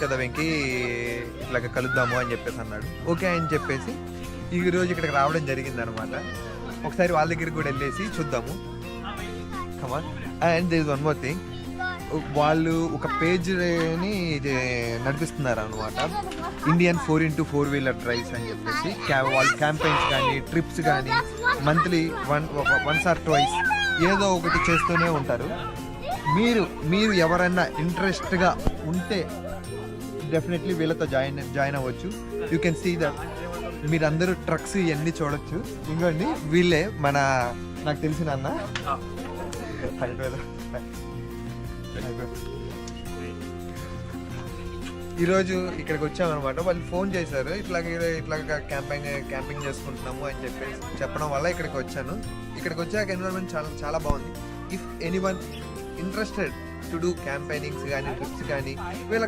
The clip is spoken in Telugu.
కదా వెంకీ ఇట్లాగ కలుద్దాము అని చెప్పేసి అన్నాడు. ఓకే అని చెప్పేసి ఈరోజు ఇక్కడికి రావడం జరిగింది అనమాట. ఒకసారి వాళ్ళ దగ్గరికి కూడా వెళ్ళేసి చూద్దాము. Come on. And there is one more thing, వాళ్ళు ఒక పేజ్ని నడిపిస్తున్నారు అనమాట, ఇండియన్ 4x4 వీలర్ డ్రైవ్స్ అని చెప్పేసి. వాళ్ళు క్యాంపెయిన్స్ కానీ ట్రిప్స్ కానీ మంత్లీ వన్స్ ఆర్ ట్వైస్ ఏదో ఒకటి చేస్తూనే ఉంటారు. మీరు ఎవరైనా ఇంట్రెస్ట్గా ఉంటే డెఫినెట్లీ వీళ్ళతో జాయిన్ అవ్వచ్చు. యూ కెన్ సీ దట్ మీరందరూ ట్రక్స్ ఇవన్నీ చూడొచ్చు. ఇంకోండి వీళ్ళే నాకు తెలిసిన అన్న. ఈరోజు ఇక్కడికి వచ్చామన్నమాట. వాళ్ళు ఫోన్ చేశారు, ఇట్లాగ క్యాంపింగ్ చేసుకుంటున్నాము అని చెప్పేసి చెప్పడం వల్ల ఇక్కడికి వచ్చాను. ఇక్కడికి వచ్చాక ఎన్విరాన్మెంట్ చాలా బాగుంది. If anyone interested to do campaignings కానీ ట్రిప్స్ కానీ వీళ్ళ